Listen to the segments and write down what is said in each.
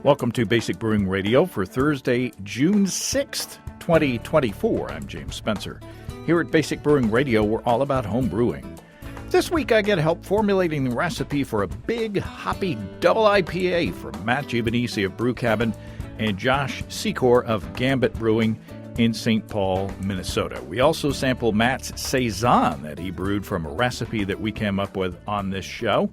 Welcome to Basic Brewing Radio for Thursday, June 6th, 2024. I'm James Spencer. Here at Basic Brewing Radio, we're all about home brewing. This week I get help formulating the recipe for a big, hoppy double IPA from Matt Giovanisci of Brew Cabin and Josh Secaur of Gambit Brewing in St. Paul, Minnesota. We also sample Matt's Saison that he brewed from a recipe that we came up with on this show.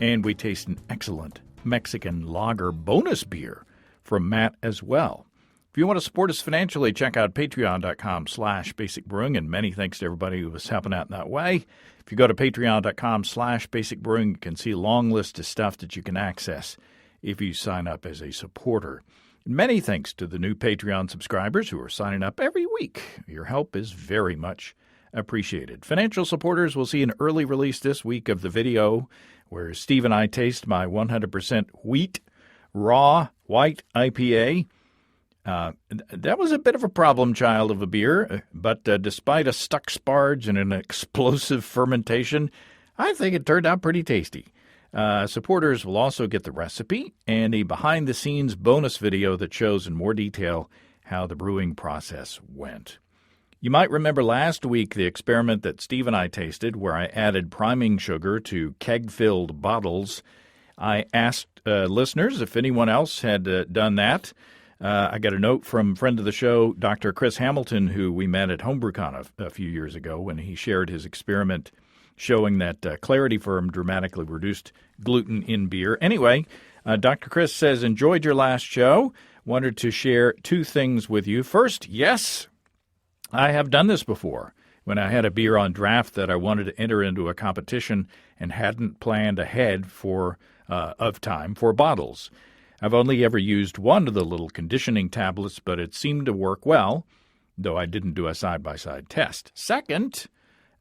And we taste an excellent Mexican lager bonus beer from Matt as well. If you want to support us financially, check out patreon.com/basicbrewing, and many thanks to everybody who was helping out in that way. If you go to patreon.com/basicbrewing, you can see a long list of stuff that you can access if you sign up as a supporter. Many thanks to the new Patreon subscribers who are signing up every week. Your help is very much appreciated. Financial supporters will see an early release this week of the video where Steve and I taste my 100% wheat raw white IPA. That was a bit of a problem child of a beer, but despite a stuck sparge and an explosive fermentation, I think it turned out pretty tasty. Supporters will also get the recipe and a behind-the-scenes bonus video that shows in more detail how the brewing process went. You might remember last week the experiment that Steve and I tasted where I added priming sugar to keg-filled bottles. I asked listeners if anyone else had done that. I got a note from friend of the show, Dr. Chris Hamilton, who we met at HomebrewCon a few years ago when he shared his experiment showing that Clarity Firm dramatically reduced gluten in beer. Anyway, Dr. Chris says, enjoyed your last show. Wanted to share two things with you. First, yes, I have done this before when I had a beer on draft that I wanted to enter into a competition and hadn't planned ahead of time for bottles. I've only ever used one of the little conditioning tablets, but it seemed to work well, though I didn't do a side-by-side test. Second,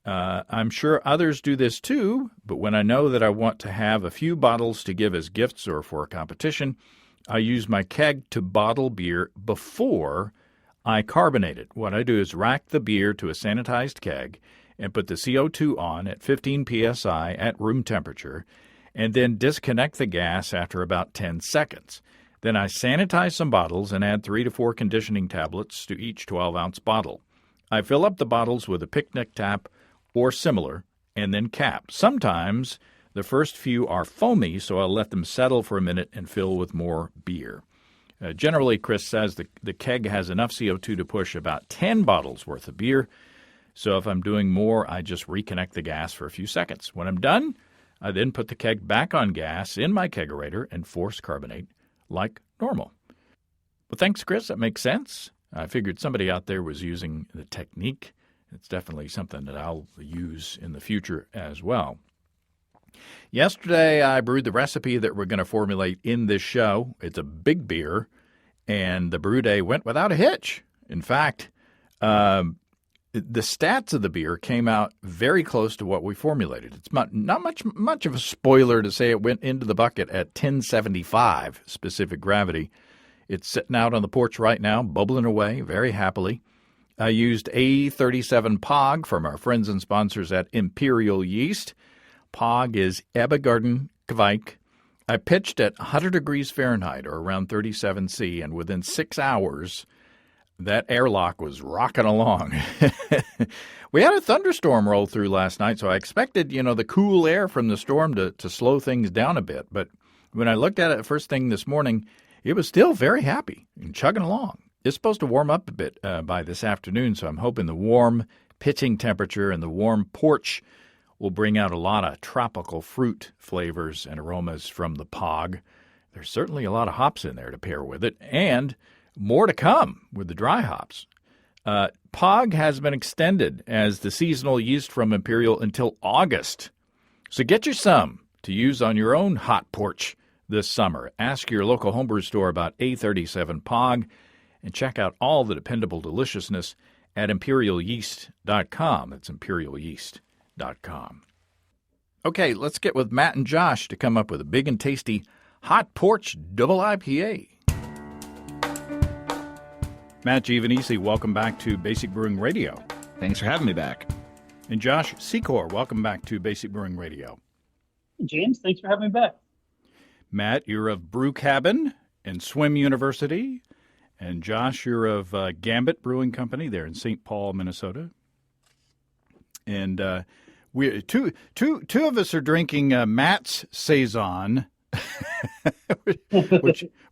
I'm sure others do this too, but when I know that I want to have a few bottles to give as gifts or for a competition, I use my keg to bottle beer before I carbonate it. What I do is rack the beer to a sanitized keg and put the CO2 on at 15 psi at room temperature, and then disconnect the gas after about 10 seconds. Then I sanitize some bottles and add 3 to 4 conditioning tablets to each 12-ounce bottle. I fill up the bottles with a picnic tap or similar, and then cap. Sometimes the first few are foamy, so I'll let them settle for a minute and fill with more beer. Generally, Chris says the keg has enough CO2 to push about 10 bottles worth of beer, so if I'm doing more, I just reconnect the gas for a few seconds. When I'm done, I then put the keg back on gas in my kegerator and force carbonate like normal. Well, thanks, Chris. That makes sense. I figured somebody out there was using the technique. It's definitely something that I'll use in the future as well. Yesterday, I brewed the recipe that we're going to formulate in this show. It's a big beer, and the brew day went without a hitch. In fact, the stats of the beer came out very close to what we formulated. It's not much of a spoiler to say it went into the bucket at 1075 specific gravity. It's sitting out on the porch right now, bubbling away very happily. I used A37 POG from our friends and sponsors at Imperial Yeast. POG is Ebegarten Kveik. I pitched at 100 degrees Fahrenheit, or around 37 C, and within 6 hours, that airlock was rocking along. We had a thunderstorm roll through last night, so I expected, the cool air from the storm to slow things down a bit. But when I looked at it first thing this morning, it was still very happy and chugging along. It's supposed to warm up a bit by this afternoon, so I'm hoping the warm pitching temperature and the warm porch will bring out a lot of tropical fruit flavors and aromas from the POG. There's certainly a lot of hops in there to pair with it, and more to come with the dry hops. POG has been extended as the seasonal yeast from Imperial until August. So get you some to use on your own hot porch this summer. Ask your local homebrew store about A37 POG and check out all the dependable deliciousness at imperialyeast.com. That's imperialyeast.com. Okay, let's get with Matt and Josh to come up with a big and tasty hot porch double IPA. Matt Giovanisci, welcome back to Basic Brewing Radio. Thanks for having me back. And Josh Secaur, welcome back to Basic Brewing Radio. James, thanks for having me back. Matt, you're of Brew Cabin, and Swim University. And Josh, you're of Gambit Brewing Company there in St. Paul, Minnesota. And we two of us are drinking Matt's Saison,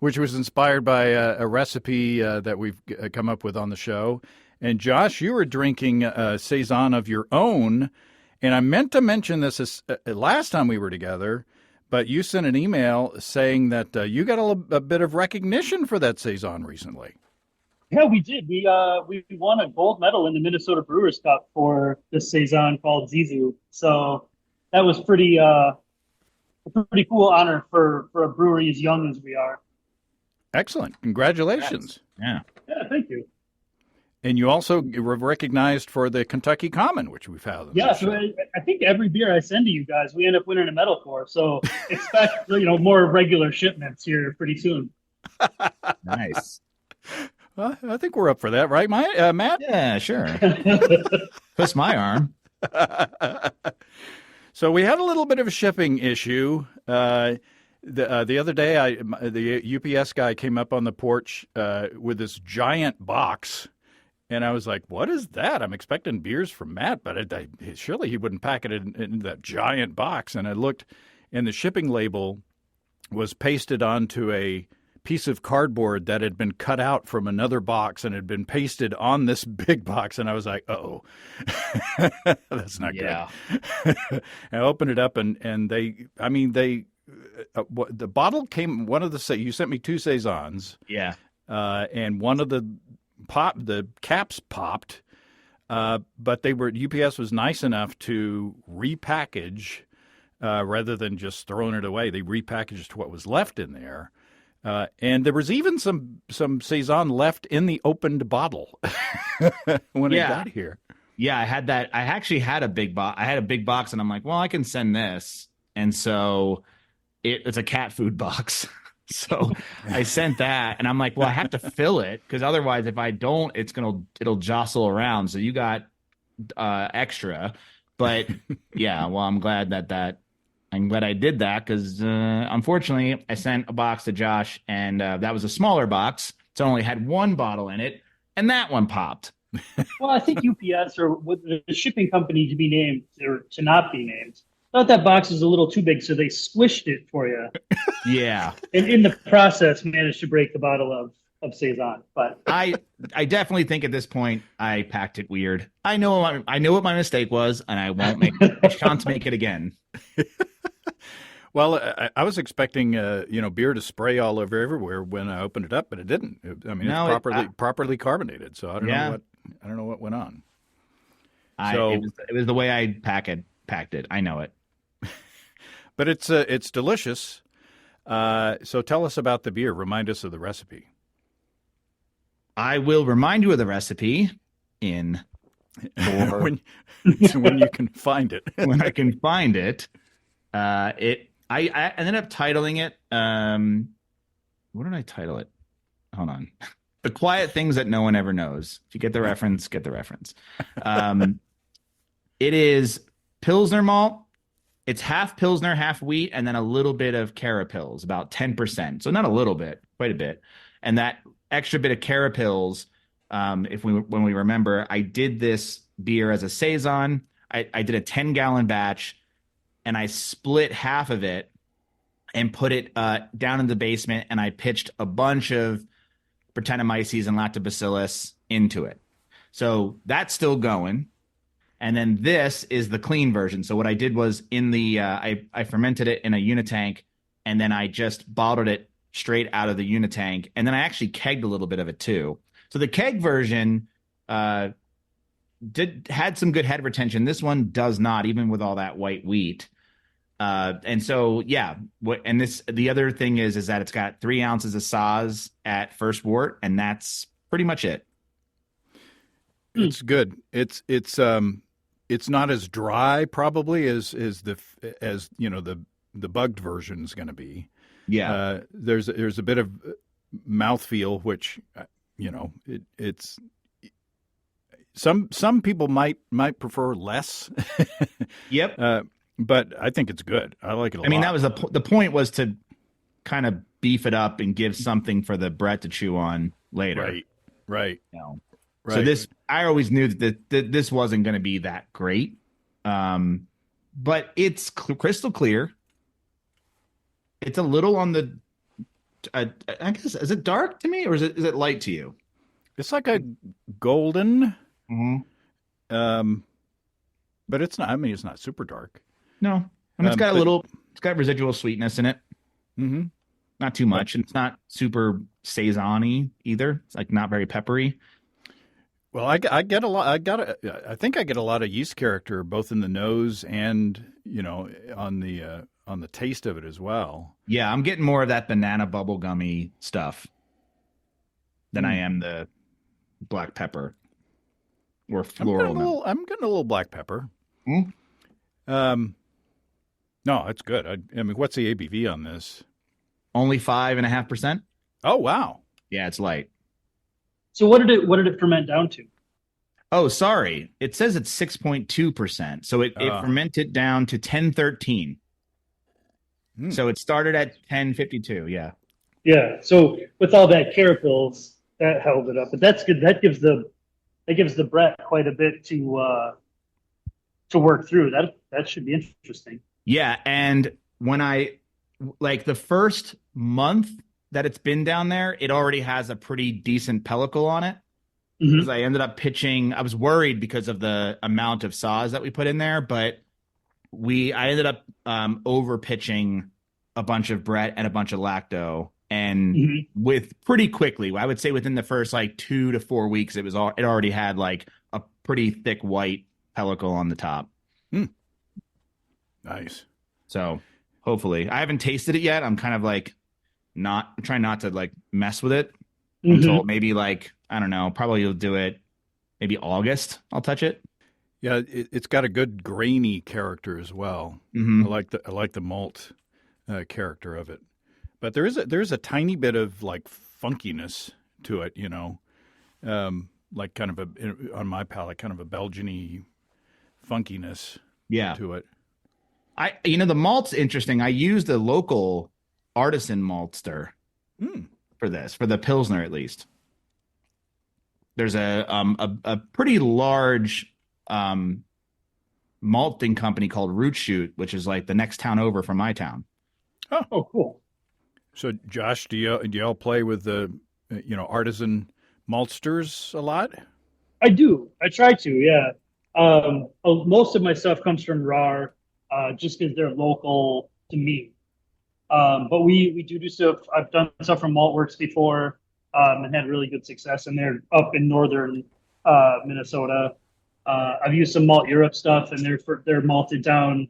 which was inspired by a recipe that we've come up with on the show. And Josh, you were drinking a Saison of your own. And I meant to mention this last time we were together, but you sent an email saying that you got a bit of recognition for that Saison recently. Yeah, we did. We won a gold medal in the Minnesota Brewers Cup for this Saison called Zizu. So that was a pretty cool honor for a brewery as young as we are. Excellent. Congratulations. Yeah, thank you. And you also were recognized for the Kentucky Common, which we've had. Yeah, so I think every beer I send to you guys, we end up winning a medal for. So expect more regular shipments here pretty soon. Nice. Well, I think we're up for that, right, Matt? Yeah, sure. Twist my arm. So we had a little bit of a shipping issue. The other day, the UPS guy came up on the porch with this giant box. And I was like, what is that? I'm expecting beers from Matt, but surely he wouldn't pack it in that giant box. And I looked, and the shipping label was pasted onto a piece of cardboard that had been cut out from another box and had been pasted on this big box. And I was like, uh-oh, that's not good. I opened it up, and the bottle came, you sent me 2 Saisons. Yeah. And one of the caps popped, but UPS was nice enough to repackage rather than just throwing it away. They repackaged what was left in there, and there was even some Saison left in the opened bottle when it got here. Yeah, I had that. I actually had a big box. I had a big box, and I'm like, well, I can send this, and so it's a cat food box. So I sent that, and I'm like, well, I have to fill it because otherwise, if I don't, it'll jostle around. So you got extra, but yeah. Well, I'm glad I did that because unfortunately, I sent a box to Josh, and that was a smaller box, so it only had one bottle in it, and that one popped. Well, I think UPS or the shipping company to be named or to not be named thought that box was a little too big, so they squished it for you. Yeah. And in the process, managed to break the bottle of Saison. But I definitely think at this point I packed it weird. I know what my mistake was, and I won't chance to make it again. Well, I was expecting beer to spray all over everywhere when I opened it up, but it didn't. It's properly carbonated, so I don't know what went on. It was the way I packed it. I know it. But it's delicious. So tell us about the beer. Remind us of the recipe. I will remind you of the recipe when you can find it. When I can find it. I ended up titling it. What did I title it? Hold on. The Quiet Things That No One Ever Knows. If you get the reference, get the reference. It is Pilsner malt. It's half Pilsner, half wheat, and then a little bit of Carapils, about 10%. So not a little bit, quite a bit. And that extra bit of Carapils, when we remember, I did this beer as a Saison. I did a 10-gallon batch, and I split half of it and put it down in the basement, and I pitched a bunch of Brettanomyces and Lactobacillus into it. So that's still going. And then this is the clean version. So what I did was I fermented it in a unitank, and then I just bottled it straight out of the unitank. And then I actually kegged a little bit of it too. So the keg version had some good head retention. This one does not, even with all that white wheat. And so, yeah. The other thing is that it's got 3 ounces of Saaz at first wort, and that's pretty much it. It's good. It's not as dry probably as the bugged version is going to be. Yeah. There's a bit of mouthfeel, which it's some people might prefer less. Yep. But I think it's good. I like it a lot. I mean, that was the point was to kind of beef it up and give something for the Brett to chew on later. Right. You know? Right. So this, I always knew that this wasn't going to be that great. But it's crystal clear. It's a little on the, I guess, is it dark to me or is it light to you? It's like a golden, Mm-hmm. but it's not. I mean, it's not super dark. No, and it's got it's got residual sweetness in it. Mm-hmm. Not too much, and it's not super saison-y either. It's like not very peppery. Well, I get a lot. I think I get a lot of yeast character both in the nose and on the taste of it as well. Yeah, I'm getting more of that banana bubblegummy stuff than I am the black pepper or floral. I'm getting a little black pepper. Hmm? No, it's good. I mean, what's the ABV on this? Only 5.5%. Oh, wow. Yeah, it's light. So what did it ferment down to? Oh, sorry. It says it's 6.2%. So it fermented down to 1013. So it started at 1052. Yeah. Yeah. So with all that carapils, that held it up. But that's good. That gives the Brett quite a bit to work through. That should be interesting. Yeah, and when the first month that it's been down there, it already has a pretty decent pellicle on it. Because I ended up pitching, I was worried because of the amount of saws that we put in there, but I ended up over pitching a bunch of Brett and a bunch of lacto, and with pretty quickly, I would say within the first 2 to 4 weeks, it already had like a pretty thick white pellicle on the top. Nice. So hopefully, I haven't tasted it yet. I'm kind of trying not to mess with it until maybe I don't know, probably you'll do it maybe August. I'll touch it. Yeah, it's got a good grainy character as well. Mm-hmm. I like the malt character of it, but there's a tiny bit of funkiness to it, like kind of on my palate, kind of a Belgian-y funkiness to it. The malt's interesting. I used a local artisan maltster for the Pilsner at least. There's a pretty large malting company called Root Shoot, which is like the next town over from my town. Oh, cool. So, Josh, do y'all play with the artisan maltsters a lot? I do. I try to. Yeah. Most of my stuff comes from RAR, just because they're local to me. But we do stuff. I've done stuff from Maltworks before, and had really good success. And they're up in northern Minnesota. I've used some Malt Europe stuff, and they're malted down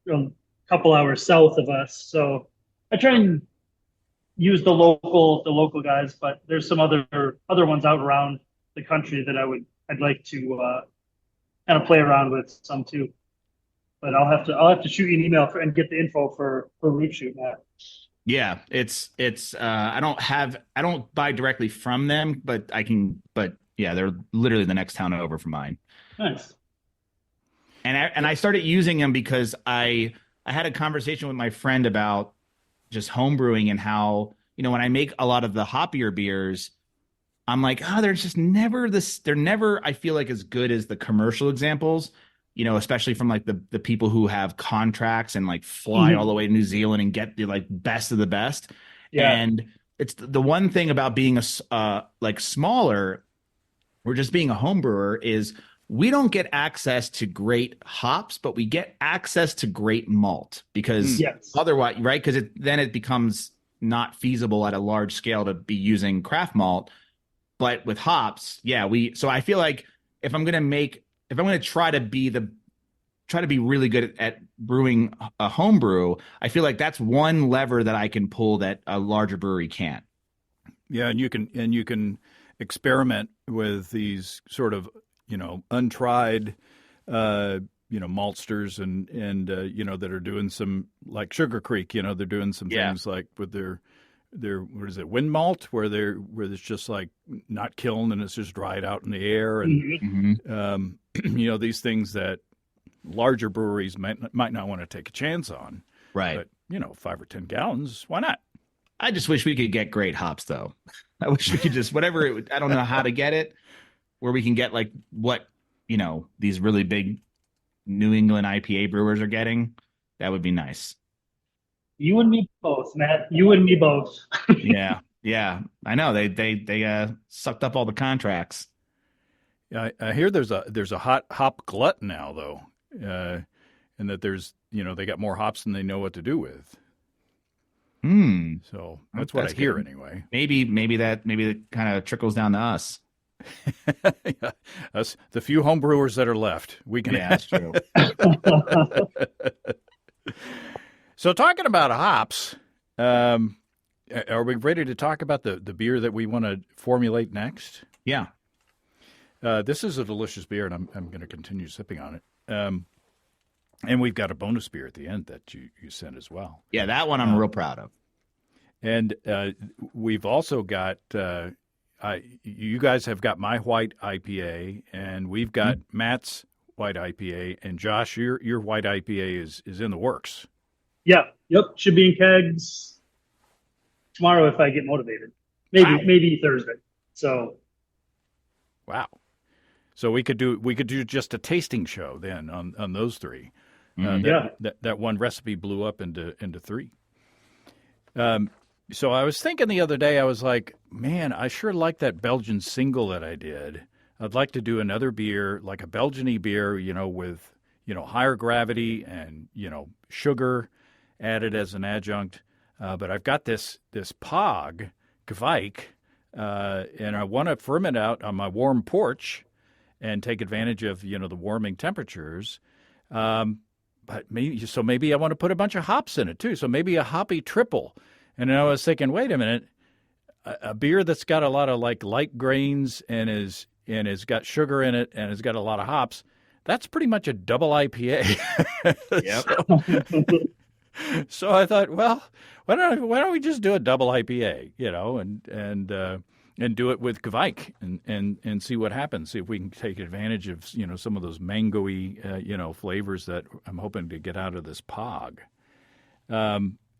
a couple hours south of us. So I try and use the local guys, but there's some other ones out around the country that I'd like to kind of play around with some too. But I'll have to shoot you an email and get the info for Root Shoot, Matt. Yeah, it's I don't buy directly from them, but yeah, they're literally the next town over from mine. Nice. And I started using them because I had a conversation with my friend about just homebrewing and how, when I make a lot of the hoppier beers, I'm like, they're just never they're never, I feel like, as good as the commercial examples, especially from the people who have contracts and fly all the way to New Zealand and get the best of the best. Yeah. And it's the one thing about being smaller or just being a home brewer is we don't get access to great hops, but we get access to great malt because otherwise, right? Because then it becomes not feasible at a large scale to be using craft malt. But with hops, so I feel like if I'm going to try to be really good at brewing a home brew, I feel like that's one lever that I can pull that a larger brewery can't. Yeah, and you can experiment with these sort of untried maltsters and that are doing some like Sugar Creek, they're doing some things like with their what is it, wind malt, where it's just not kiln and it's just dried out in the air and these things that larger breweries might not want to take a chance on. Right. But 5 or 10 gallons, why not? I just wish we could get great hops, though. I wish we could just whatever. I don't know how to get it, where we can get like what these really big New England IPA brewers are getting. That would be nice. You and me both, Matt. You and me both. Yeah, yeah. I know they sucked up all the contracts. Yeah, I hear there's a hop glut now though, and that there's they got more hops than they know what to do with. So that's what I hear anyway. Maybe that kind of trickles down to us. Yeah, us, the few home brewers that are left, we can. Yeah, that's true. So talking about hops, are we ready to talk about the beer that we want to formulate next? Yeah. This is a delicious beer, and I'm going to continue sipping on it. And we've got a bonus beer at the end that you sent as well. Yeah, that one I'm real proud of. And we've also got you guys have got my white IPA, and we've got Matt's white IPA, and Josh, your white IPA is in the works. Yeah. Yep. Should be in kegs tomorrow if I get motivated. Maybe Thursday. So. Wow. So we could do just a tasting show then on those three. That one recipe blew up into three. So I was thinking the other day, I was like, man, I sure like that Belgian single that I did. I'd like to do another beer, like a Belgian-y beer, with higher gravity and sugar added as an adjunct. But I've got this Pog Gwijk, and I want to ferment out on my warm porch and take advantage of the warming temperatures. But maybe I want to put a bunch of hops in it too. So maybe a hoppy triple. And I was thinking, wait a minute, a beer that's got a lot of like light grains and has got sugar in it and has got a lot of hops. That's pretty much a double IPA. Yep. So I thought, well, why don't we just do a double IPA, and do it with Gwijk and see what happens. See if we can take advantage of some of those mango-y flavors that I'm hoping to get out of this Pog.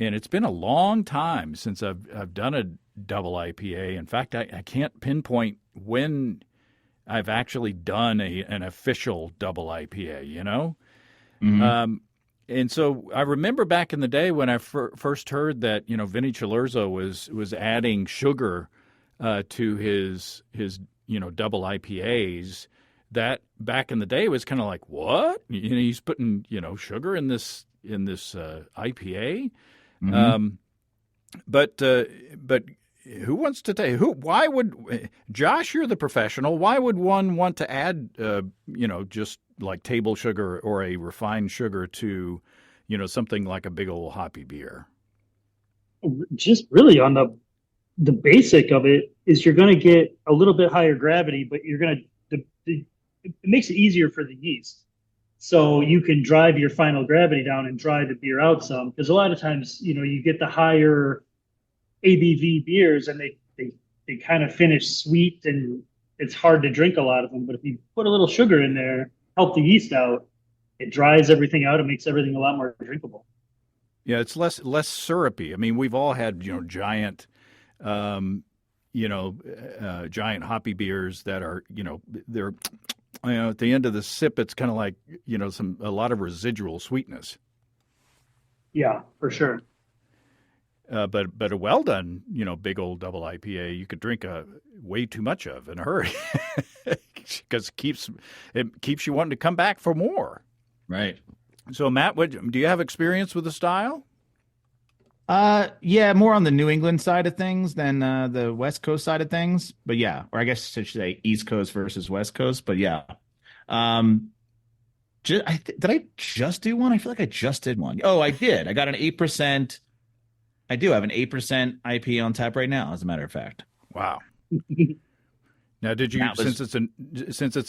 And it's been a long time since I've done a double IPA. In fact, I can't pinpoint when I've actually done an official double IPA. Mm-hmm. And so I remember back in the day when I first heard that Vinny Cilurzo was adding sugar to his double IPAs. That back in the day was kind of like, what? He's putting sugar in this IPA. Mm-hmm. But who wants to tell you why would Josh, you're the professional, why would one want to add just like table sugar or a refined sugar to something like a big old hoppy beer? Just really on the basic of it is you're going to get a little bit higher gravity, but you're going to it makes it easier for the yeast. So you can drive your final gravity down and dry the beer out some, because a lot of times, you get the higher ABV beers and they kind of finish sweet and it's hard to drink a lot of them. But if you put a little sugar in there, help the yeast out, it dries everything out. It makes everything a lot more drinkable. Yeah, it's less syrupy. I mean, we've all had giant, giant hoppy beers that are they're at the end of the sip, it's kind of like a lot of residual sweetness. Yeah, for sure. But a well done big old double IPA you could drink way too much of in a hurry because it keeps you wanting to come back for more. Right. So Matt, do you have experience with the style? Yeah, more on the New England side of things than the West Coast side of things. But yeah, or I guess I should say East Coast versus West Coast. But yeah, did I just do one? I feel like I just did one. Oh, I did. I got an 8%. I do have an 8% IPA on tap right now, as a matter of fact. Wow. Now, did you since it's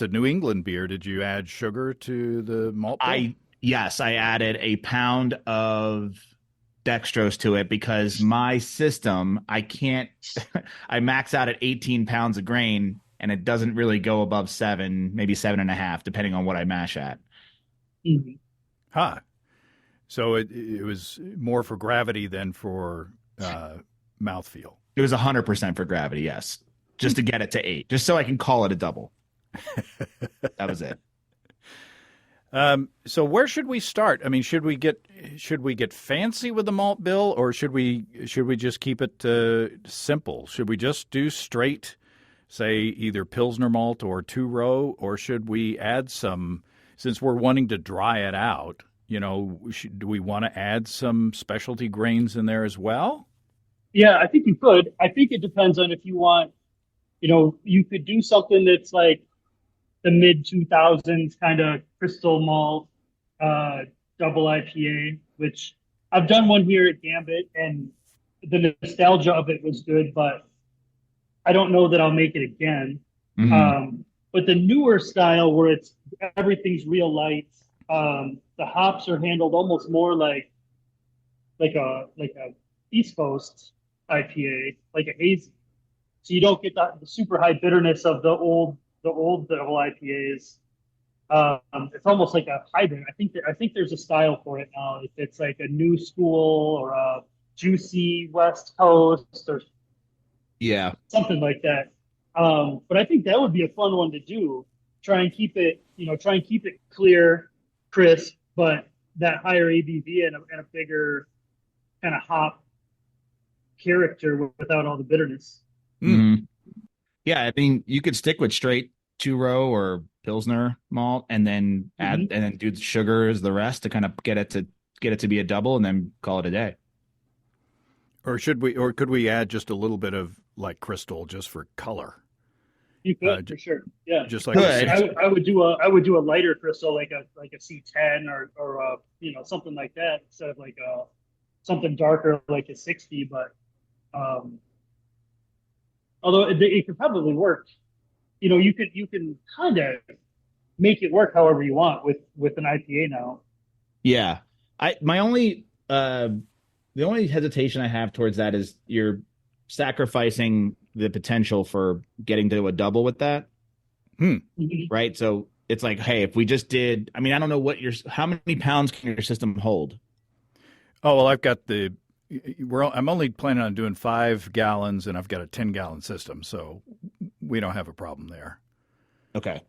a New England beer, did you add sugar to the malt bill? Yes, I added a pound of dextrose to it because my system, I max out at 18 pounds of grain and it doesn't really go above 7, maybe 7.5, depending on what I mash at. Mm-hmm. Huh. So it was more for gravity than for mouthfeel. It was 100% for gravity, yes. Just to get it to 8, just so I can call it a double. That was it. So where should we start? I mean, should we get fancy with the malt bill, or should we just keep it simple? Should we just do straight, say, either Pilsner malt or two-row, or should we add some, since we're wanting to dry it out, do we want to add some specialty grains in there as well? Yeah, I think you could. I think it depends on if you want, you could do something that's like the mid 2000s kind of crystal malt double IPA, which I've done one here at Gambit, and the nostalgia of it was good, but I don't know that I'll make it again. Mm-hmm. But the newer style where everything's real light, the hops are handled almost more like a East Coast IPA, like a hazy. So you don't get the super high bitterness of the old double IPAs. It's almost like a hybrid. I think there's a style for it now. If it's like a new school or a juicy West Coast or something like that. But I think that would be a fun one to do. Try and keep it clear, crisp, but that higher ABV and a bigger kind of hop character without all the bitterness. Mm-hmm. Yeah, I mean, you could stick with straight two-row or Pilsner malt, and then add and then do the sugar as the rest to kind of get it to be a double, and then call it a day. Or could we add just a little bit of like crystal just for color? You could for sure. Yeah, just like I would do a lighter crystal like a C10 or something like that instead of like something darker like a 60. But although it could probably work, you can kind of make it work however you want with an IPA now. Yeah, the only hesitation I have towards that is you're sacrificing the potential for getting to a double with that. Right? So it's like, hey, if we just did, I mean, I don't know how many pounds can your system hold? Oh, well, I've got I'm only planning on doing 5 gallons, and I've got a 10-gallon system, so we don't have a problem there. Okay.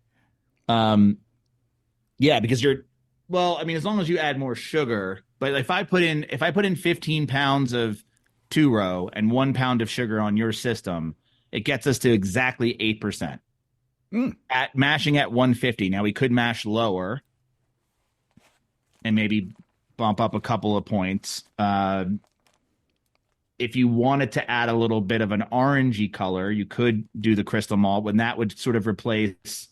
Yeah, because I mean, as long as you add more sugar, but if I put in 15 pounds of two-row and 1 pound of sugar on your system, it gets us to exactly 8%. At mashing at 150. Now we could mash lower and maybe bump up a couple of points. If you wanted to add a little bit of an orangey color, you could do the crystal malt, when that would sort of replace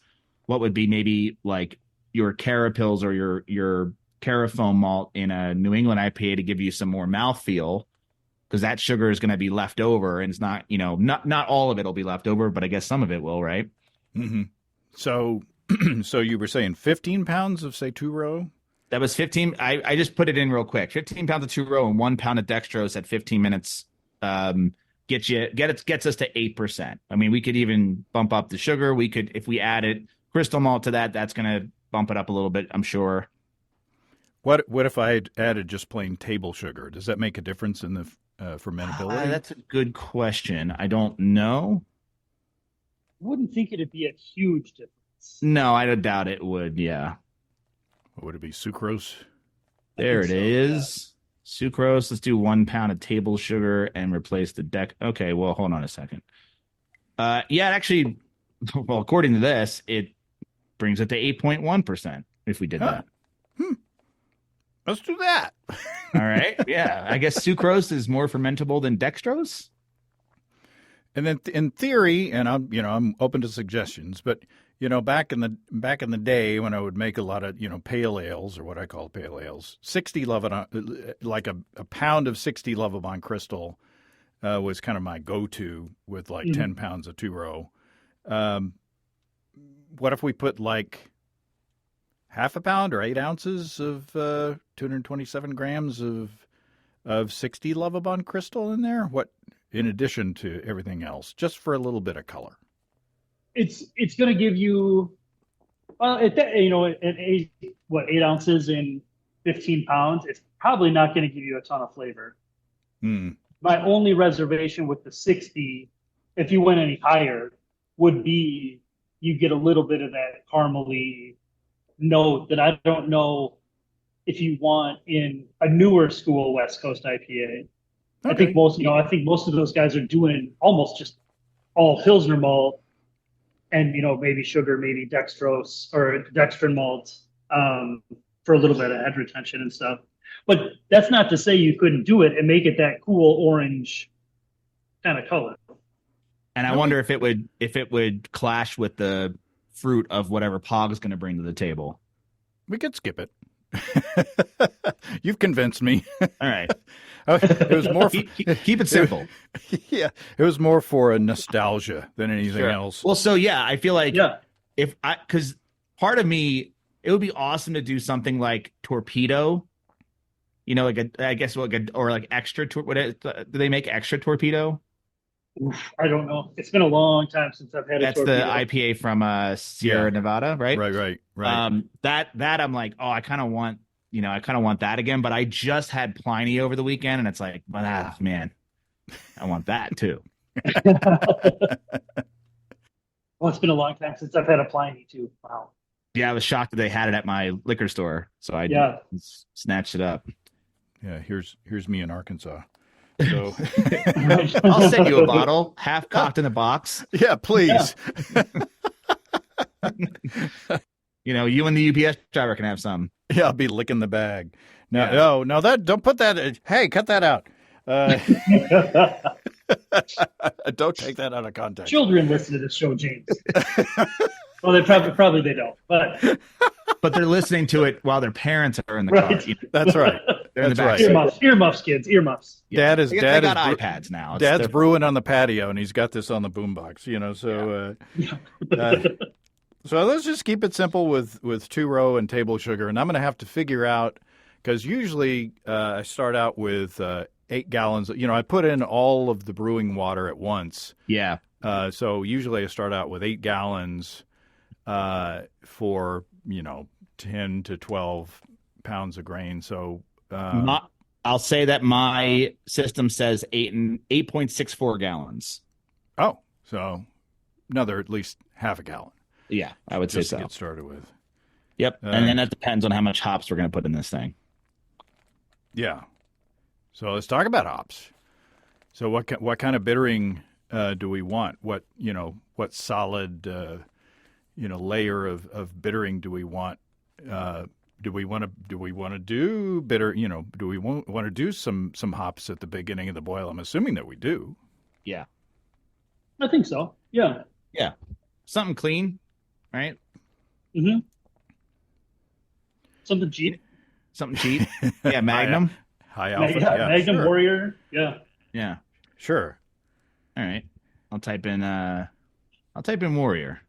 what would be maybe like your Carapils or your Carafoam malt in a New England IPA to give you some more mouthfeel, because that sugar is going to be left over, and it's not, not all of it will be left over, but I guess some of it will, right? Mm-hmm. So you were saying 15 pounds of, say, two-row? That was 15. I just put it in real quick. 15 pounds of two-row and 1 pound of dextrose at 15 minutes gets us to 8%. I mean, we could even bump up the sugar. We could, if we added crystal malt to that, that's going to bump it up a little bit, I'm sure. What if I had added just plain table sugar? Does that make a difference in the fermentability? That's a good question. I don't know. Wouldn't think it'd be a huge difference. No, I doubt it would. Yeah. What would it be? Sucrose? There it is. Yeah. Sucrose. Let's do 1 pound of table sugar and replace the deck. Okay. Well, hold on a second. Yeah, actually, well, according to this, it brings it to 8.1% if we did that. Let's do that. All right. Yeah. I guess sucrose is more fermentable than dextrose. And then in theory, and I'm open to suggestions, but back in the day when I would make a lot of pale ales, or what I call pale ales, 60 Lovibond, like a pound of 60 Lovibond crystal was kind of my go-to with like 10 pounds of two-row. What if we put like half a pound or 8 ounces of 227 grams of 60 Lovibond crystal in there? What, in addition to everything else, just for a little bit of color? It's going to give you, at 8 ounces in 15 pounds, it's probably not going to give you a ton of flavor. My only reservation with the 60, if you went any higher, would be you get a little bit of that caramely note that I don't know if you want in a newer school West Coast IPA. Okay. I think most of those guys are doing almost just all Pilsner malt and, maybe sugar, maybe dextrose or dextrin malt for a little bit of head retention and stuff. But that's not to say you couldn't do it and make it that cool orange kind of color. And I wonder if it would clash with the fruit of whatever Pog's going to bring to the table. We could skip it. You've convinced me. All right. It was more keep it simple. Yeah, it was more for a nostalgia than anything else. Well, so yeah, I feel like because part of me, it would be awesome to do something like torpedo. Like extra. Do they make extra torpedo? Oof, I don't know. It's been a long time since I've had a torpedo. That's the IPA from Sierra Nevada, right? Right. That I'm like, oh, I kind of want that again. But I just had Pliny over the weekend, and it's like, man, I want that too. Well, it's been a long time since I've had a Pliny too. Wow. Yeah, I was shocked that they had it at my liquor store, so I snatched it up. Yeah, here's me in Arkansas. So I'll send you a bottle, half cocked in a box. Yeah, please. Yeah. You and the UPS driver can have some. Yeah, I'll be licking the bag. No, don't put that. Hey, cut that out. Don't take that out of context. Children listen to this show, James. Well, they probably they don't, but they're listening to it while their parents are in the car. That's right. They're in the back. Earmuffs, kids, earmuffs. Yeah. Dad got iPads now. Dad's brewing on the patio, and he's got this on the boombox. So let's just keep it simple with two-row and table sugar, and I'm going to have to figure out because usually I start out with 8 gallons. I put in all of the brewing water at once. Yeah. So usually I start out with 8 gallons for 10 to 12 pounds of grain. So I'll say that my system says 8.64 gallons. Oh, so another at least half a gallon. Yeah, I would say so. To get started with. Yep, and then that depends on how much hops we're going to put in this thing. Yeah. So let's talk about hops. So what kind of bittering do we want? What solid layer of bittering do we want? Do we want to do bitter? Do we want to do some hops at the beginning of the boil? I'm assuming that we do. Yeah, I think so. Yeah. Yeah, something clean, right? Mm-hmm. Something cheap. Yeah, Magnum. High alpha. Yeah, Magnum sure. Warrior. Yeah. Yeah. Sure. All right. I'll type in Warrior.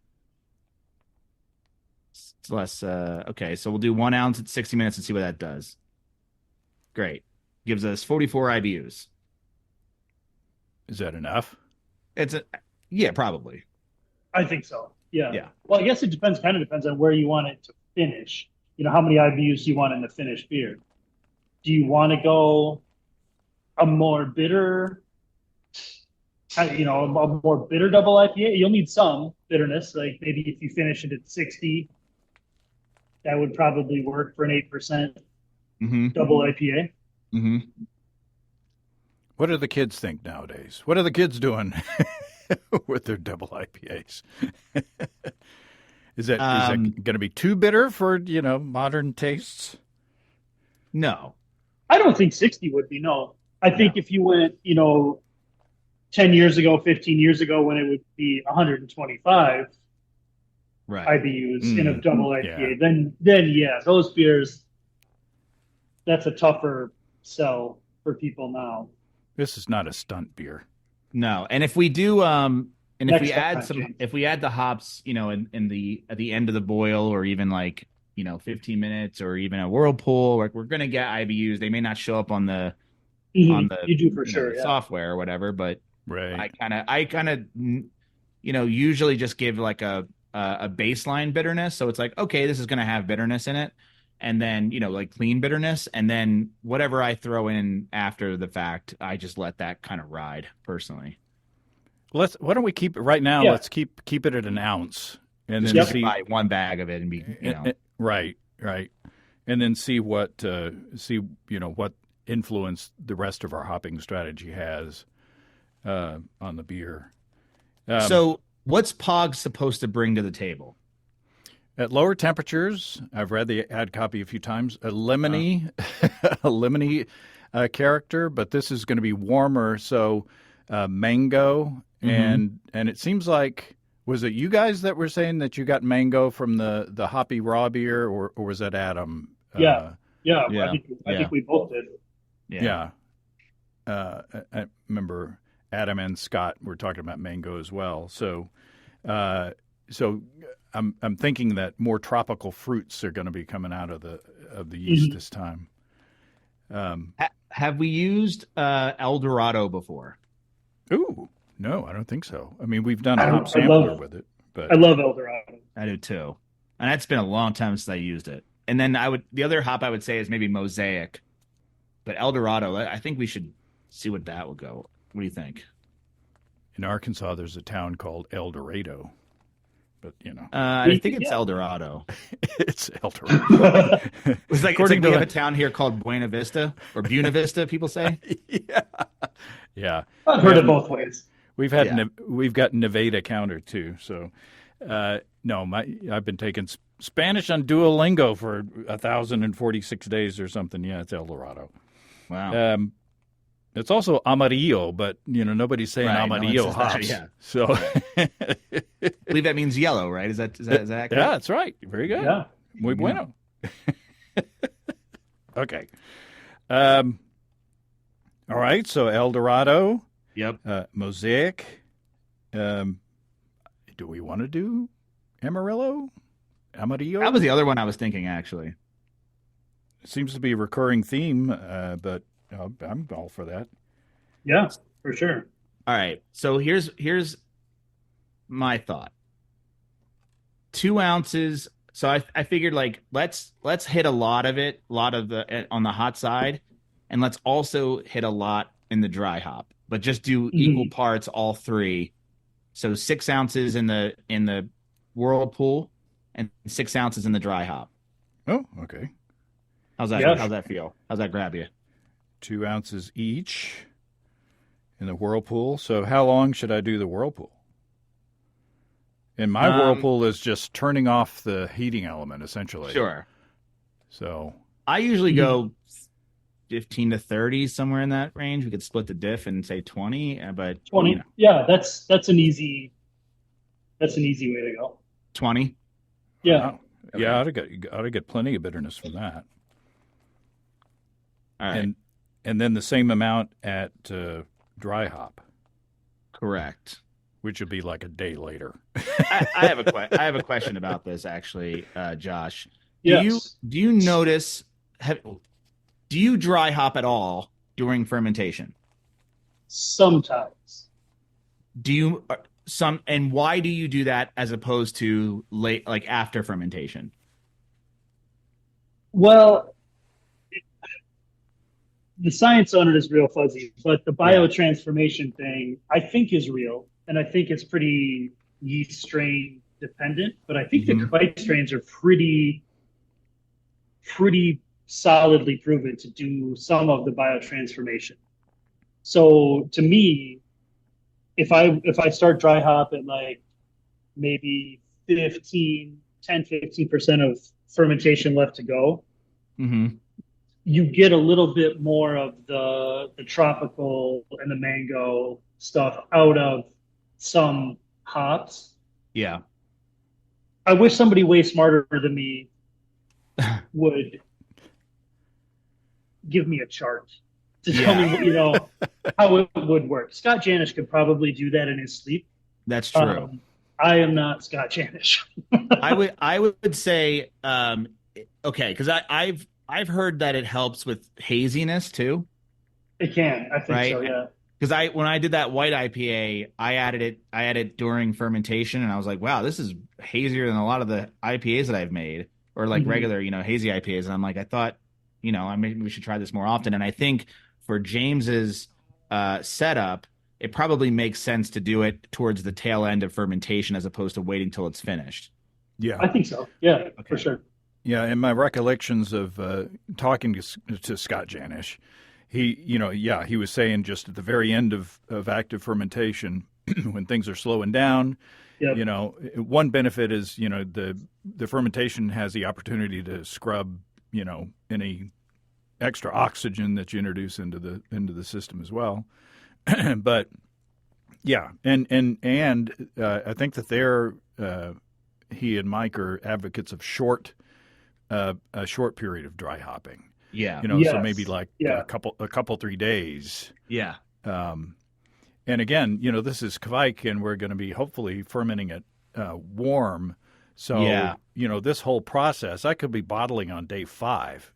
It's less okay, so we'll do 1 ounce at 60 minutes and see what that does. Great. Gives us 44 IBUs. Is that enough? Yeah, probably. I think so. Yeah. Yeah. Well, I guess it depends on where you want it to finish. How many IBUs you want in the finished beer. Do you want to go a more bitter, a more bitter double IPA? You'll need some bitterness. Like maybe if you finish it at 60, that would probably work for an 8% double IPA. Mm-hmm. What do the kids think nowadays? What are the kids doing with their double IPAs? Is that going to be too bitter for modern tastes? No, I don't think 60 would be. No, I think if you went 10 years ago, 15 years ago, when it would be 125 IBUs in a double IPA, then those beers, that's a tougher sell for people now. This is not a stunt beer. No, and if we do, if we add the hops, at the end of the boil, or even 15 minutes, or even a whirlpool, we're going to get IBUs. They may not show up on the you do for sure software or whatever, but right. I kind of usually just give a baseline bitterness, so it's like, okay, this is going to have bitterness in it, and then, like clean bitterness, and then whatever I throw in after the fact, I just let that kind of ride personally. Why don't we keep it right now? Yeah. Let's keep it at an ounce, and Just then you can buy one bag of it and be, right, and then see what what influence the rest of our hopping strategy has on the beer. So, what's Pog supposed to bring to the table? At lower temperatures, I've read the ad copy a few times, a lemony, a lemony character, but this is going to be warmer, so mango, and it seems like, was it you guys that were saying that you got mango from the hoppy raw beer, or was that Adam? Yeah. Yeah. I think we both did. Yeah. I remember Adam and Scott were talking about mango as well. So I'm thinking that more tropical fruits are going to be coming out of the yeast this time. Have we used El Dorado before? Ooh, no, I don't think so. I mean, we've done a hop sampler with it, but I love El Dorado. I do too, and that's been a long time since I used it. And then the other hop I would say is maybe Mosaic, but El Dorado, I think we should see what that would go. What do you think? In Arkansas, there's a town called El Dorado, but I think it's El Dorado. It's El Dorado. It's like we have a town here called Buena Vista or Buena Vista. People say. Yeah. I've heard it both ways. We've got Nevada counter too. So, no, I've been taking Spanish on Duolingo for 1,046 days or something. Yeah, it's El Dorado. Wow. It's also Amarillo, but nobody's saying Amarillo hops. Yeah. So, I believe that means yellow, right? Is that accurate? Yeah, that's right. Very good. Yeah. Muy bueno. Okay. All right. So El Dorado. Yep. Mosaic. Do we want to do Amarillo? Amarillo? That was the other one I was thinking, actually. It seems to be a recurring theme, but I'm all for that. Yeah, for sure. All right. So here's my thought. 2 ounces. So I figured let's hit a lot of the on the hot side, and let's also hit a lot in the dry hop, but just do equal parts all 3. So 6 ounces in the whirlpool and 6 ounces in the dry hop. Oh, okay. How's that feel? How's that grab you? 2 ounces each in the whirlpool. So how long should I do the whirlpool? And my whirlpool is just turning off the heating element, essentially. Sure. So I usually go 15 to 30, somewhere in that range. We could split the diff and say 20, but 20. Yeah, that's an easy way to go. 20. Yeah. Wow. Okay. Yeah, I ought to get plenty of bitterness from that. All right. And then the same amount at dry hop. Correct. Which would be like a day later. I have a question about this, actually, Josh. Yes. Do you notice? Do you dry hop at all during fermentation? Sometimes. Do you and why do you do that as opposed to late, like after fermentation? Well, the science on it is real fuzzy, but the biotransformation thing I think is real, and I think it's pretty yeast strain dependent. But I think the Kvite strains are pretty solidly proven to do some of the biotransformation. So to me, if I start dry hop at like maybe 15% of fermentation left to go, you get a little bit more of the tropical and the mango stuff out of some hops. Yeah. I wish somebody way smarter than me would give me a chart to tell me, how it would work. Scott Janish could probably do that in his sleep. That's true. I am not Scott Janish. I would say, okay, because I've heard that it helps with haziness too. It can, I think so, yeah. Because when I did that white IPA, I added it during fermentation, and I was like, wow, this is hazier than a lot of the IPAs that I've made. or like regular, hazy IPAs. And I'm like, I thought, maybe we should try this more often. And I think for James's setup, it probably makes sense to do it towards the tail end of fermentation as opposed to waiting till it's finished. Yeah, I think so. Yeah, Okay. for sure. yeah. In my recollections of talking to Scott Janish, he was saying just at the very end of active fermentation, when things are slowing down, Yep. one benefit is the fermentation has the opportunity to scrub any extra oxygen that you introduce into the system as well. But yeah, and I think that he and Mike are advocates of a short period of dry hopping. Yeah. So Yes. maybe like Yeah. a couple 3 days. Yeah. And again, this is Kvike, and we're going to be hopefully fermenting it warm. So, Yeah. This whole process, I could be bottling on day 5,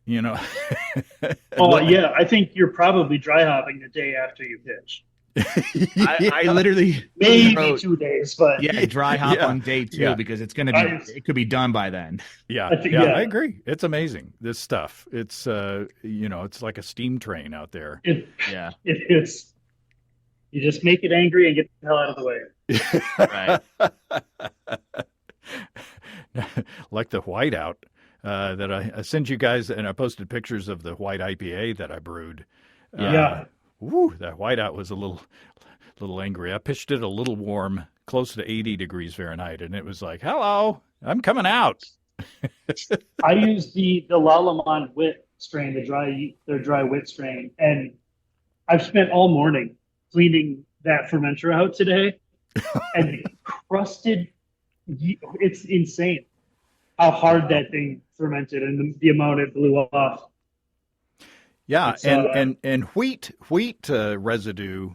Oh, yeah. I think you're probably dry hopping the day after you pitch. I literally Maybe wrote, 2 days, but dry hop Yeah. on day 2 Yeah. because it's going to be, it could be done by then. Yeah, I think- yeah, yeah. I agree. It's amazing, this stuff. It's, it's like a steam train out there. Yeah. it's you just make it angry and get the hell out of the way. Right. Like the whiteout that I sent you guys, and I posted pictures of the white IPA that I brewed. Yeah. Woo, that whiteout was a little angry. I pitched it a little warm, close to 80 degrees Fahrenheit, and it was like, hello, I'm coming out. I used the Lalamon wit strain, their dry wit strain, and I've spent all morning cleaning that fermenter out today, and the crusted. It's insane how hard that thing fermented and the amount it blew off. Yeah, It's, and wheat residue.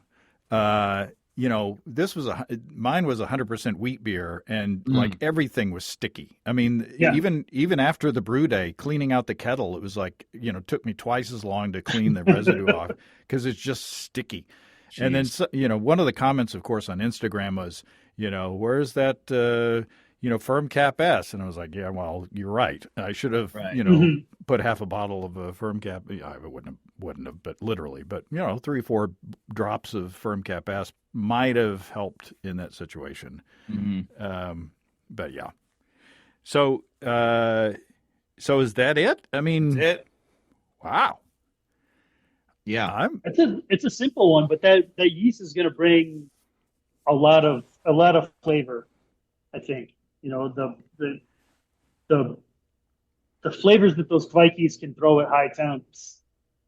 This was mine was 100% wheat beer, and like everything was sticky. I mean, Yeah. even after the brew day, cleaning out the kettle, it was like took me twice as long to clean the residue off because it's just sticky. Jeez. And then one of the comments, of course, on Instagram was, where's that firm cap S? And I was like, yeah, well, you're right. I should have put half a bottle of firm cap. I wouldn't have, but literally. But 3 or 4 drops of firm cap S might have helped in that situation. Mm-hmm. But yeah. So is that it? I mean, That's it. Wow. Yeah. It's a simple one, but that yeast is going to bring a lot of flavor. I think the flavors that those Vikings can throw at high temps.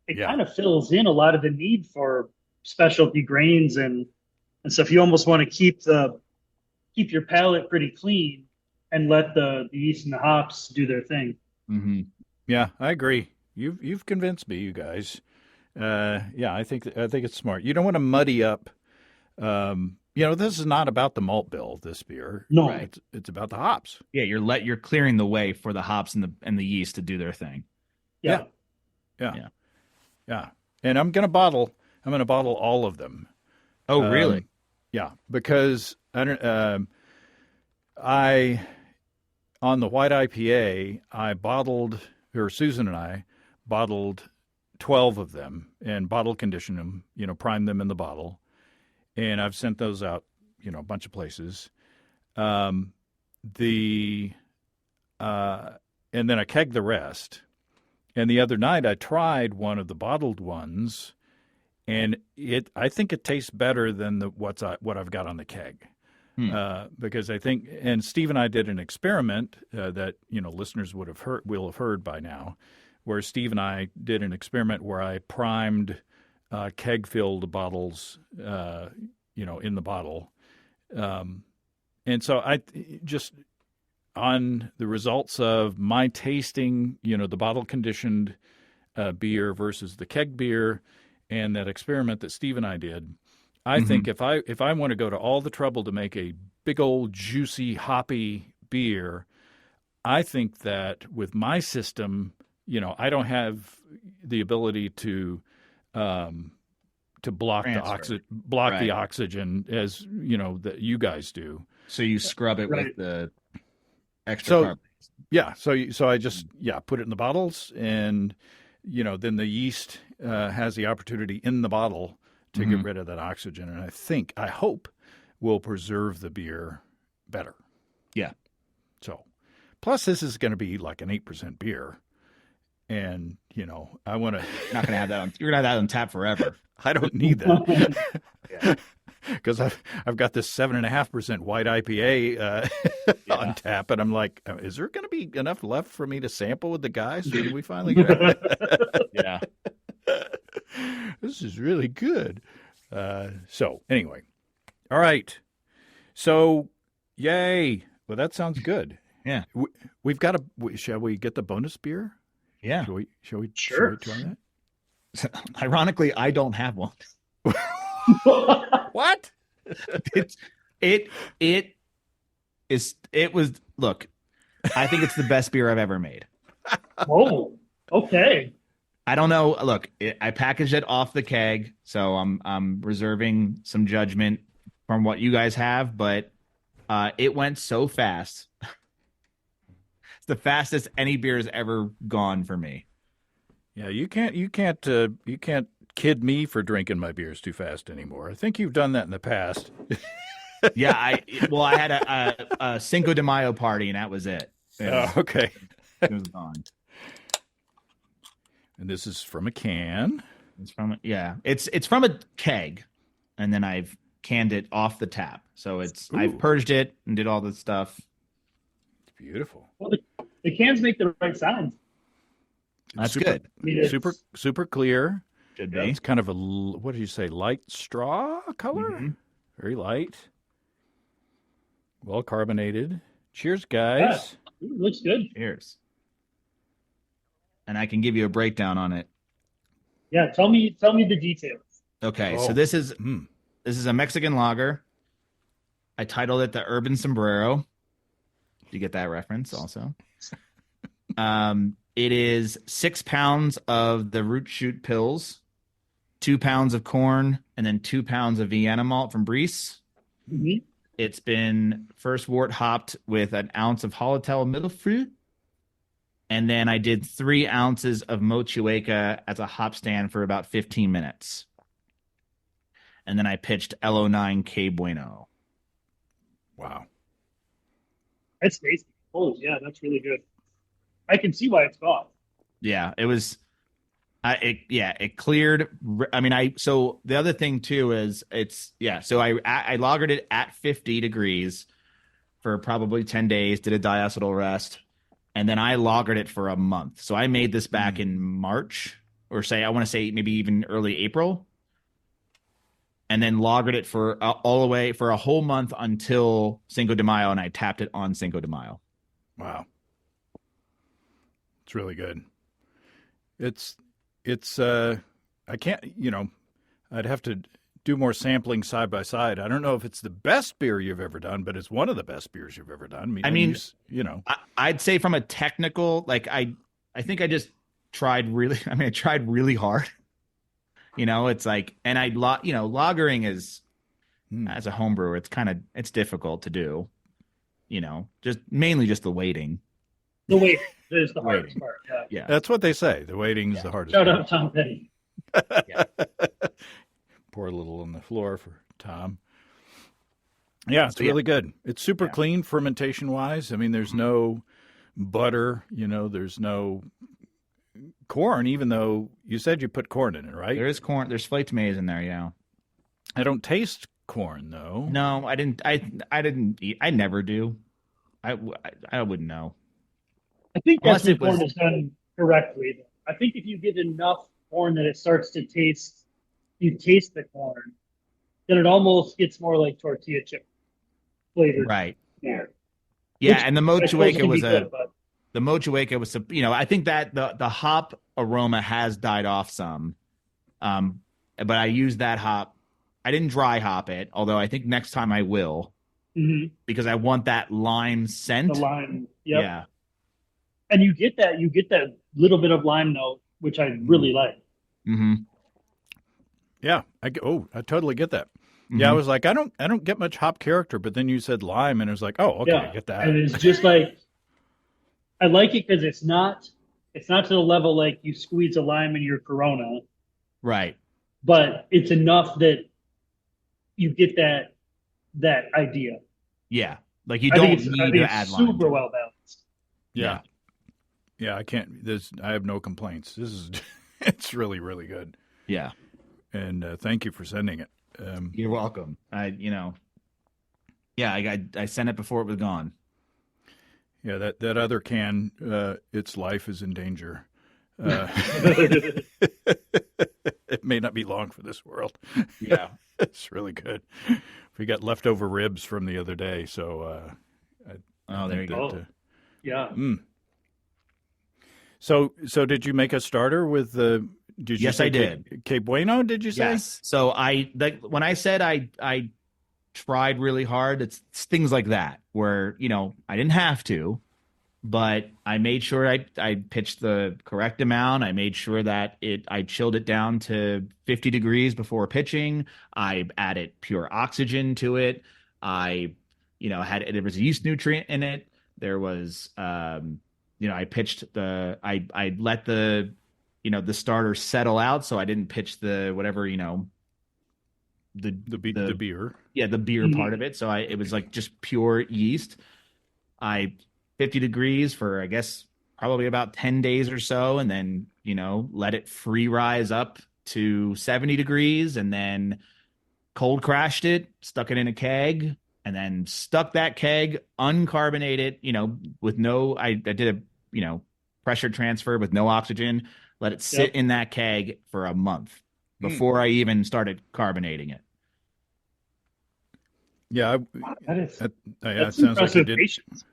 It kind of fills in a lot of the need for specialty grains and stuff. You almost want to keep your palate pretty clean and let the yeast and the hops do their thing. Mm-hmm. Yeah, I agree. You've convinced me, you guys. I think it's smart. You don't want to muddy up. This is not about the malt bill. This beer, No, Right. it's about the hops. Yeah, you're clearing the way for the hops and the yeast to do their thing. yeah. And I'm gonna bottle all of them. Oh, really? Yeah, because on the white IPA, Susan and I bottled 12 of them and bottle conditioned them, primed them in the bottle. And I've sent those out, a bunch of places. And then I kegged the rest. And the other night I tried one of the bottled ones, and I think it tastes better than what I've got on the keg. Because I think, and Steve and I did an experiment that listeners will have heard by now, where Steve and I did an experiment where I primed keg-filled bottles, in the bottle, and so I just on the results of my tasting, the bottle-conditioned beer versus the keg beer, and that experiment that Steve and I did. I think if I want to go to all the trouble to make a big old juicy hoppy beer, I think that with my system, I don't have the ability to block Transfer. the oxygen as that you guys do. So you scrub it Right. with the extra So carbon. Yeah. So I just put it in the bottles, and then the yeast has the opportunity in the bottle to get rid of that oxygen, and I hope will preserve the beer better. Yeah. So, plus this is going to be like an 8% beer, and I want to. Not going to have that on. You're going to have that on tap forever. I don't need that. Because I've got this 7.5% white IPA on tap, and I'm like, is there going to be enough left for me to sample with the guys? Or do we finally get it? Yeah. This is really good. So anyway, all right. So, yay. Well, that sounds good. Yeah. We've got shall we get the bonus beer? Yeah. Shall we Sure. try that? Ironically, I don't have one. What? Look, I think it's the best beer I've ever made. Whoa. Okay. I don't know. Look, I packaged it off the keg, so I'm reserving some judgment from what you guys have, but it went so fast. It's the fastest any beer has ever gone for me. Yeah, you can't kid me for drinking my beers too fast anymore. I think you've done that in the past. Yeah, I had a Cinco de Mayo party, and that was it. Okay. It was gone. And this is from a can. It's from a keg, and then I've canned it off the tap. So I've purged it and did all the stuff. It's beautiful. Well, the cans make the right sound. That's good. Super clear. Should be. It's kind of what did you say? Light straw color. Mm-hmm. Very light. Well carbonated. Cheers, guys. Yeah. Ooh, looks good. Cheers. And I can give you a breakdown on it. Yeah, tell me the details. Okay, so this is a Mexican lager. I titled it the Urban Sombrero. You get that reference also. It is 6 pounds of the root shoot pills, 2 pounds of corn, and then 2 pounds of Vienna malt from Briess. Mm-hmm. It's been first wort hopped with an ounce of Hallertau middle fruit. And then I did 3 ounces of Mochueca as a hop stand for about 15 minutes. And then I pitched LO9 K Bueno. Wow. That's tasty. Oh, yeah, that's really good. I can see why it's gone. Yeah, it was. It cleared. I mean, so the other thing too is so I lagered it at 50 degrees for probably 10 days, did a diacetyl rest, and then I lagered it for a month. So I made this back in March, or I want to say maybe even early April, and then lagered it for all the way for a whole month until Cinco de Mayo, and I tapped it on Cinco de Mayo. Wow. It's really good. It's I can't, I'd have to do more sampling side by side. I don't know if it's the best beer you've ever done, but it's one of the best beers you've ever done. I'd say from a technical, I think I just tried really, I tried really hard. It's like, and lagering is, as a homebrewer, it's difficult to do, just mainly just the waiting. The waiting is the hardest part. Yeah. That's what they say. The waiting is the hardest Shout part. out Tom Petty. Yeah. Pour a little on the floor for Tom. Yeah, it's really good. It's super clean fermentation-wise. I mean, there's no butter, there's no corn, even though you said you put corn in it, right? There is corn. There's flaked maize in there, yeah. I don't taste corn, though. No, I didn't. I didn't eat. I never do. I wouldn't know. I think that's when corn is done correctly. I think if you get enough corn that it starts to taste, you taste the corn, then it almost gets more like tortilla chip flavor. Right. Yeah. Yeah, and the Mochueca was the Mochueca was, I think that the hop aroma has died off some. But I used that hop. I didn't dry hop it, although I think next time I will. Mm-hmm. Because I want that lime scent. The lime. Yep. Yeah. And you get that little bit of lime note, which I really like. Mm-hmm. Yeah, I totally get that. Mm-hmm. Yeah, I was like, I don't get much hop character, but then you said lime, and it was like, oh, okay, I get that. And it's just like I like it because it's not to the level like you squeeze a lime in your Corona, Right. but it's enough that you get that idea. Yeah. Like you I think don't it's I need think to it's add lime super to it. well balanced. Yeah. Yeah, I can't. I have no complaints. This is, it's really, really good. Yeah. And thank you for sending it. You're welcome. I sent it before it was gone. Yeah, that other can, its life is in danger. It may not be long for this world. Yeah. It's really good. We got leftover ribs from the other day, so There you go. Yeah. So did you make a starter with the? Did you Yes, say I did. Que Bueno? Did you say? Yes. So when I said I tried really hard, it's things like that where I didn't have to, but I made sure I pitched the correct amount. I made sure that I chilled it down to 50 degrees before pitching. I added pure oxygen to it. There was a yeast nutrient in it. There was I pitched I let the starter settle out, so I didn't pitch the whatever, the beer. Yeah, the beer part of it. So it was like just pure yeast. 50 degrees for, I guess, probably about 10 days or so, and then let it free rise up to 70 degrees, and then cold crashed it, stuck it in a keg, and then stuck that keg uncarbonated, with no, I did a pressure transfer with no oxygen, let it sit in that keg for a month before I even started carbonating it. Yeah, That's it sounds like you did. patience.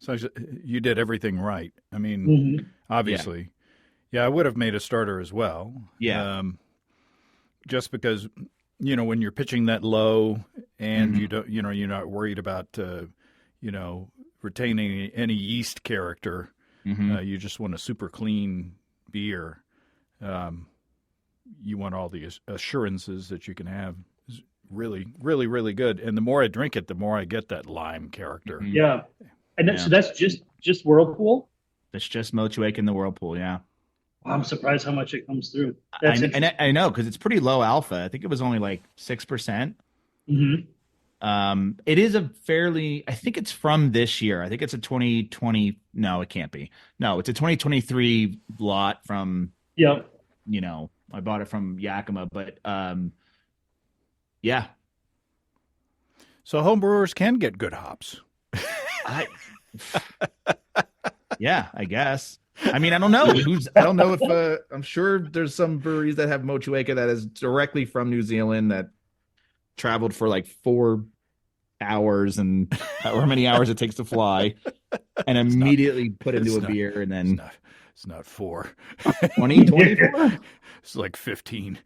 So you did everything right. I mean, obviously, yeah, I would have made a starter as well. Yeah, just because when you're pitching that low and you don't, you're not worried about retaining any yeast character. You just want a super clean beer. You want all the assurances that you can have. It's really, really, really good. And the more I drink it, the more I get that lime character. Yeah. And so that's just Whirlpool. It's just Motueka in the Whirlpool. Yeah, I'm surprised how much it comes through. I know, because it's pretty low alpha. I think it was only like 6%. It is I think it's from this year. I think it's a 2020. No, it can't be. No, it's a 2023 lot from. Yep. I bought it from Yakima, but yeah. So homebrewers can get good hops. Yeah, I guess. I mean, I don't know. I don't know if I'm sure there's some breweries that have Motueka that is directly from New Zealand that traveled for like 4 hours and however many hours it takes to fly, and immediately put into a beer, and then it's not 4. 20, 24? It's like 15.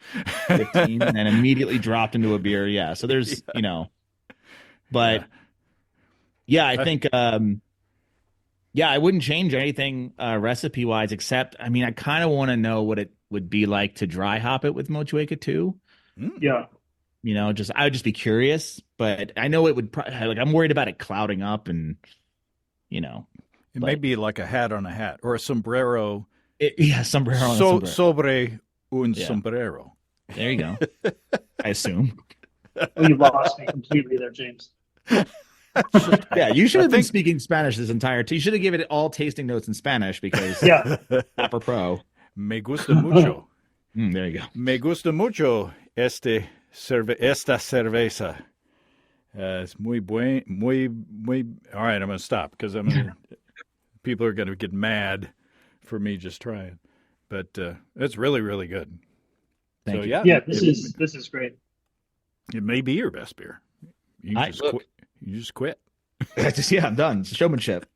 15, and then immediately dropped into a beer. Yeah. So there's, but yeah, I think, I wouldn't change anything recipe wise, except, I mean, I kind of want to know what it would be like to dry hop it with Motueka too. Yeah. I would just be curious, but I know it would I'm worried about it clouding up and, It may be like a hat on a hat or a sombrero. Sombrero on a sombrero. Sobre un sombrero. There you go. I assume. Well, you lost me completely there, James. Yeah, you should have been speaking Spanish this entire time. You should have given it all tasting notes in Spanish because apropos. Me gusta mucho. There you go. Me gusta mucho esta cerveza. Es muy buen, muy. All right, I'm going to stop because people are going to get mad for me just trying. But it's really, really good. Thank you. Yeah, this is great. It may be your best beer. You just quit. I'm done. It's showmanship.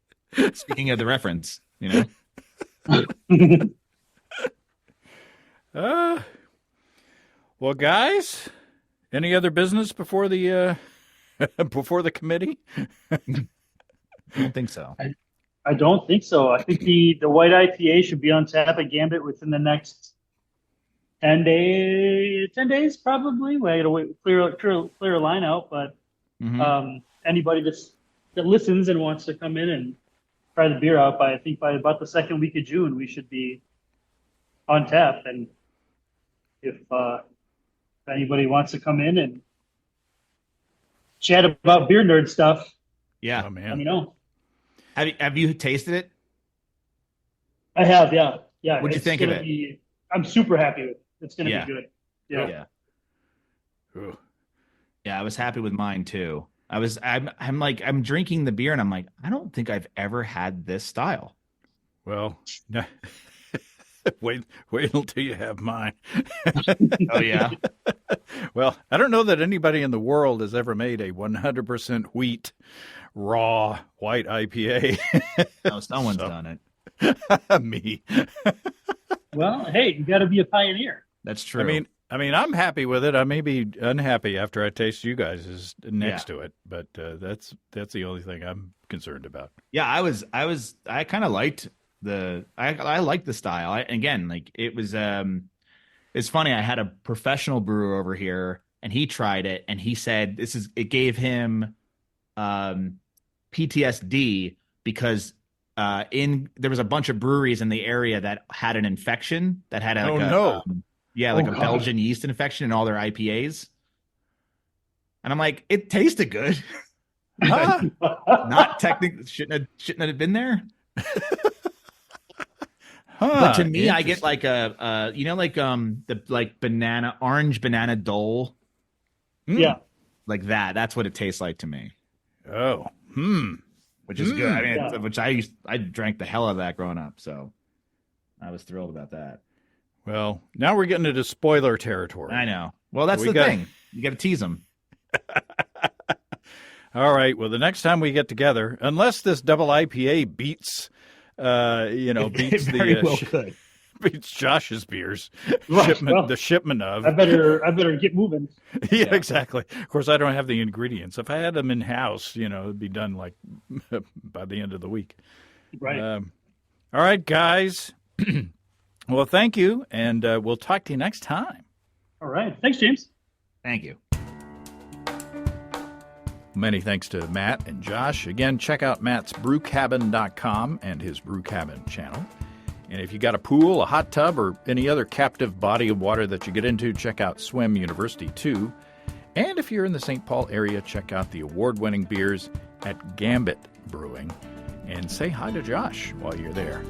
Speaking of the reference, Well, guys, any other business before the before the committee? I don't think so. I don't think so. I think the white IPA should be on tap at Gambit within the next 10 days probably. I got to wait clear a line out, but anybody that listens and wants to come in and try the beer out. I think by about the second week of June, we should be on tap. And if anybody wants to come in and chat about beer nerd stuff, Yeah. Oh, man. let me know. Have you tasted it? I have, yeah. What'd you think of it? I'm super happy with it. It's going to Yeah. be good. Yeah. Ooh. Yeah, I was happy with mine too. I'm drinking the beer and I'm like, I don't think I've ever had this style. Well, wait until you have mine. Oh yeah. Well, I don't know that anybody in the world has ever made a 100% wheat raw white IPA. No, someone's done it. Me. Well, hey, you got to be a pioneer. That's true. I mean, I'm happy with it. I may be unhappy after I taste you guys' next to it, but that's the only thing I'm concerned about. Yeah, I kind of liked I liked the style. It's funny. I had a professional brewer over here and he tried it and he said it gave him PTSD because there was a bunch of breweries in the area that had an infection that had a Belgian yeast infection in all their IPAs. And I'm like, it tasted good. Not technically shouldn't have been there. But to me, I get like the orange banana dole. Yeah. Like that. That's what it tastes like to me. Oh. Which is good. I mean, which I drank the hell out of that growing up, so I was thrilled about that. Well, now we're getting into spoiler territory. I know. Well, that's the thing. You got to tease them. All right. Well, the next time we get together, unless this double IPA beats beats Josh's beers the shipment of. I better get moving. Yeah, exactly. Of course, I don't have the ingredients. If I had them in house, it'd be done like by the end of the week. Right. All right, guys. Well, thank you, and we'll talk to you next time. All right. Thanks, James. Thank you. Many thanks to Matt and Josh. Again, check out Matt's brewcabin.com and his Brew Cabin channel. And if you got a pool, a hot tub, or any other captive body of water that you get into, check out Swim University too. And if you're in the St. Paul area, check out the award-winning beers at Gambit Brewing. And say hi to Josh while you're there.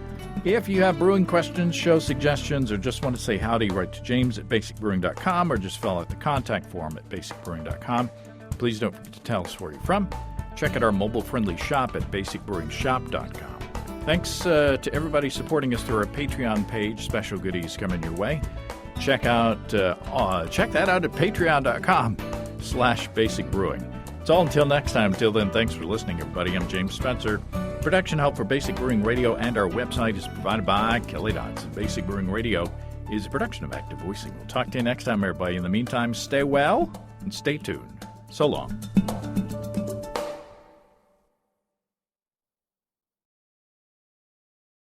If you have brewing questions, show suggestions, or just want to say howdy, write to James at basicbrewing.com or just fill out the contact form at basicbrewing.com. Please don't forget to tell us where you're from. Check out our mobile-friendly shop at basicbrewingshop.com. Thanks to everybody supporting us through our Patreon page. Special goodies coming your way. Check that out at patreon.com/basicbrewing. It's all until next time. Until then, thanks for listening, everybody. I'm James Spencer. Production help for Basic Brewing Radio and our website is provided by Kelly Dodson. Basic Brewing Radio is a production of Active Voicing. We'll talk to you next time, everybody. In the meantime, stay well and stay tuned. So long.